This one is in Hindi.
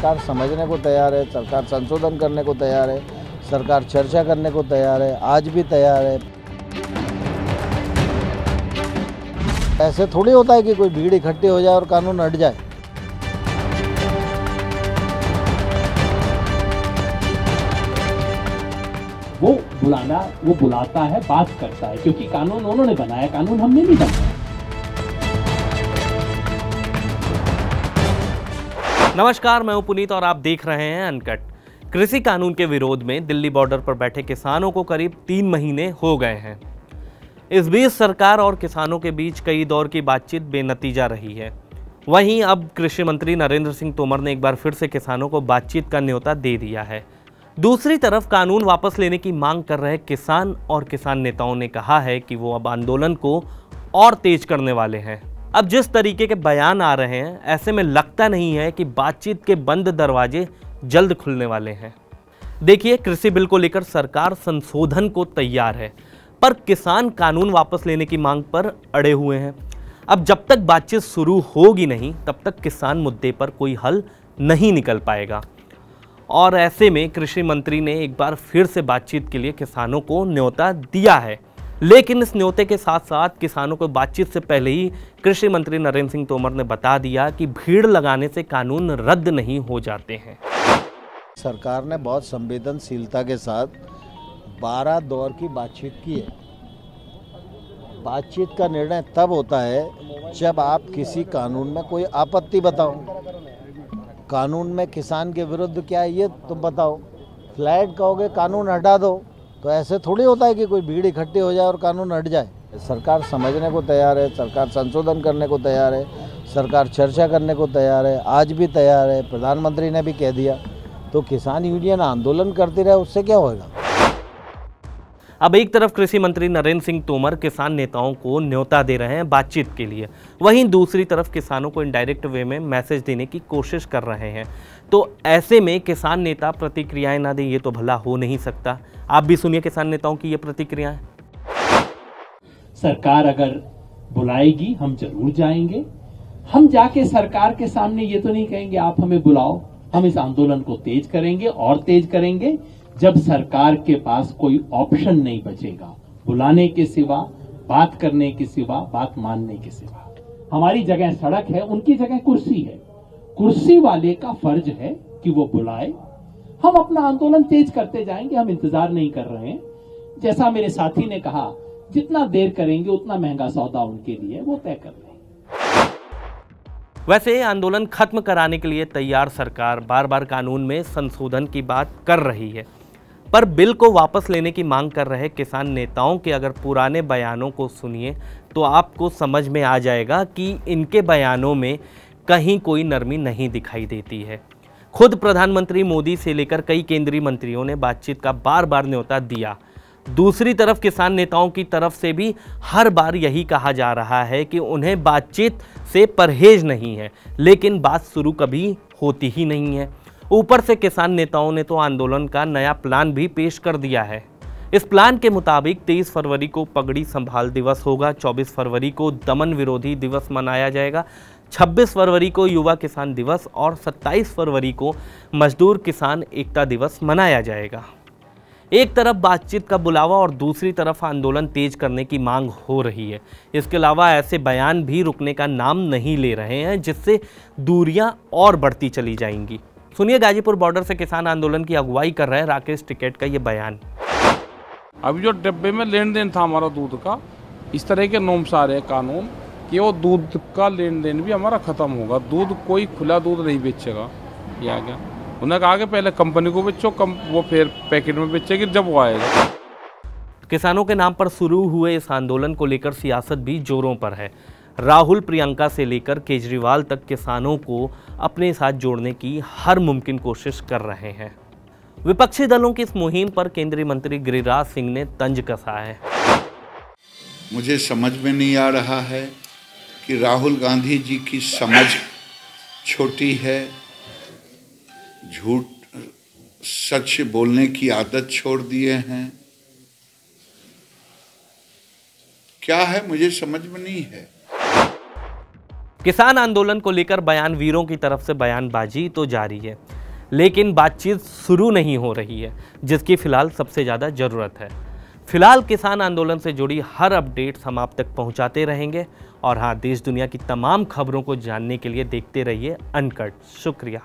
सरकार समझने को तैयार है, सरकार संशोधन करने को तैयार है, सरकार चर्चा करने को तैयार है, आज भी तैयार है। ऐसे थोड़ी होता है कि कोई भीड़ इकट्ठी हो जाए और कानून हट जाए। वो बुलाता है, बात करता है, क्योंकि कानून उन्होंने बनाया, कानून हमने नहीं बनाया। नमस्कार, मैं हूं पुनीत और आप देख रहे हैं अनकट। कृषि कानून के विरोध में दिल्ली बॉर्डर पर बैठे किसानों को करीब 3 महीने हो गए हैं। इस बीच सरकार और किसानों के बीच कई दौर की बातचीत बेनतीजा रही है। वहीं अब कृषि मंत्री नरेंद्र सिंह तोमर ने एक बार फिर से किसानों को बातचीत का न्योता दे दिया है। दूसरी तरफ कानून वापस लेने की मांग कर रहे किसान और किसान नेताओं ने कहा है कि वो अब आंदोलन को और तेज करने वाले हैं। अब जिस तरीके के बयान आ रहे हैं, ऐसे में लगता नहीं है कि बातचीत के बंद दरवाजे जल्द खुलने वाले हैं। देखिए, कृषि बिल को लेकर सरकार संशोधन को तैयार है, पर किसान कानून वापस लेने की मांग पर अड़े हुए हैं। अब जब तक बातचीत शुरू होगी नहीं, तब तक किसान मुद्दे पर कोई हल नहीं निकल पाएगा। और ऐसे में कृषि मंत्री ने एक बार फिर से बातचीत के लिए किसानों को न्योता दिया है। लेकिन इस न्योते के साथ साथ किसानों को बातचीत से पहले ही कृषि मंत्री नरेंद्र सिंह तोमर ने बता दिया कि भीड़ लगाने से कानून रद्द नहीं हो जाते हैं। सरकार ने बहुत संवेदनशीलता के साथ 12 दौर की बातचीत की है। बातचीत का निर्णय तब होता है जब आप किसी कानून में कोई आपत्ति बताओ। कानून में किसान के विरुद्ध क्या है ये तुम बताओ। फ्लैट कहोगे कानून हटा दो, तो ऐसे थोड़ी होता है कि कोई भीड़ इकट्ठी हो जाए और कानून हट जाए। सरकार समझने को तैयार है, सरकार संशोधन करने को तैयार है, सरकार चर्चा करने को तैयार है, आज भी तैयार है। प्रधानमंत्री ने भी कह दिया, तो किसान यूनियन आंदोलन करती रहे, उससे क्या होगा। अब एक तरफ कृषि मंत्री नरेंद्र सिंह तोमर किसान नेताओं को न्योता दे रहे हैं बातचीत के लिए, वहीं दूसरी तरफ किसानों को इनडायरेक्ट वे में मैसेज देने की कोशिश कर रहे हैं। तो ऐसे में किसान नेता प्रतिक्रियाएं ना दें, ये तो भला हो नहीं सकता। आप भी सुनिए किसान नेताओं की ये प्रतिक्रियाएं। सरकार अगर बुलाएगी हम जरूर जाएंगे। हम जाके सरकार के सामने ये तो नहीं कहेंगे आप हमें बुलाओ। हम इस आंदोलन को तेज करेंगे और तेज करेंगे जब सरकार के पास कोई ऑप्शन नहीं बचेगा, बुलाने के सिवा, बात करने के सिवा, बात मानने के सिवा। हमारी जगह सड़क है, उनकी जगह कुर्सी है। कुर्सी वाले का फर्ज है कि वो बुलाए। हम अपना आंदोलन तेज करते जाएंगे, हम इंतजार नहीं कर रहे हैं। जैसा मेरे साथी ने कहा, जितना देर करेंगे उतना महंगा सौदा उनके लिए, वो तय कर लें। वैसे आंदोलन खत्म कराने के लिए तैयार सरकार बार बार कानून में संशोधन की बात कर रही है, पर बिल को वापस लेने की मांग कर रहे किसान नेताओं के अगर पुराने बयानों को सुनिए तो आपको समझ में आ जाएगा कि इनके बयानों में कहीं कोई नरमी नहीं दिखाई देती है। खुद प्रधानमंत्री मोदी से लेकर कई केंद्रीय मंत्रियों ने बातचीत का बार बार न्योता दिया। दूसरी तरफ किसान नेताओं की तरफ से भी हर बार यही कहा जा रहा है कि उन्हें बातचीत से परहेज नहीं है, लेकिन बात शुरू कभी होती ही नहीं है। ऊपर से किसान नेताओं ने तो आंदोलन का नया प्लान भी पेश कर दिया है। इस प्लान के मुताबिक 23 फरवरी को पगड़ी संभाल दिवस होगा, 24 फरवरी को दमन विरोधी दिवस मनाया जाएगा, 26 फरवरी को युवा किसान दिवस और 27 फरवरी को मजदूर किसान एकता दिवस मनाया जाएगा। एक तरफ बातचीत का बुलावा और दूसरी तरफ आंदोलन तेज करने की मांग हो रही है। इसके अलावा ऐसे बयान भी रुकने का नाम नहीं ले रहे हैं, जिससे दूरियां और बढ़ती चली जाएंगी। सुनिए गाजीपुर बॉर्डर से किसान आंदोलन की अगुवाई कर रहे राकेश टिकैत का ये बयान। अभी जो डिब्बे में लेन देन था हमारा दूध का, इस तरह के नॉर्म्स आ रहे हैं कानून कि वो दूध का लेन देन भी हमारा खत्म होगा। दूध कोई खुला दूध नहीं बेचेगा। ये आ गया, उन्होंने कहा कि पहले कंपनी को बेचो, वो फिर पैकेट में बेचेगी जब वो आएगा। किसानों के नाम पर शुरू हुए इस आंदोलन को लेकर सियासत भी जोरों पर है। राहुल प्रियंका से लेकर केजरीवाल तक किसानों को अपने साथ जोड़ने की हर मुमकिन कोशिश कर रहे हैं। विपक्षी दलों की इस मुहिम पर केंद्रीय मंत्री गिरिराज सिंह ने तंज कसा है। मुझे समझ में नहीं आ रहा है कि राहुल गांधी जी की समझ छोटी है, झूठ सच बोलने की आदत छोड़ दिए हैं। क्या है मुझे समझ में नहीं है। किसान आंदोलन को लेकर बयान वीरों की तरफ से बयानबाजी तो जारी है, लेकिन बातचीत शुरू नहीं हो रही है, जिसकी फिलहाल सबसे ज़्यादा ज़रूरत है। फिलहाल किसान आंदोलन से जुड़ी हर अपडेट हम आप तक पहुंचाते रहेंगे। और हाँ, देश दुनिया की तमाम खबरों को जानने के लिए देखते रहिए अनकट। शुक्रिया।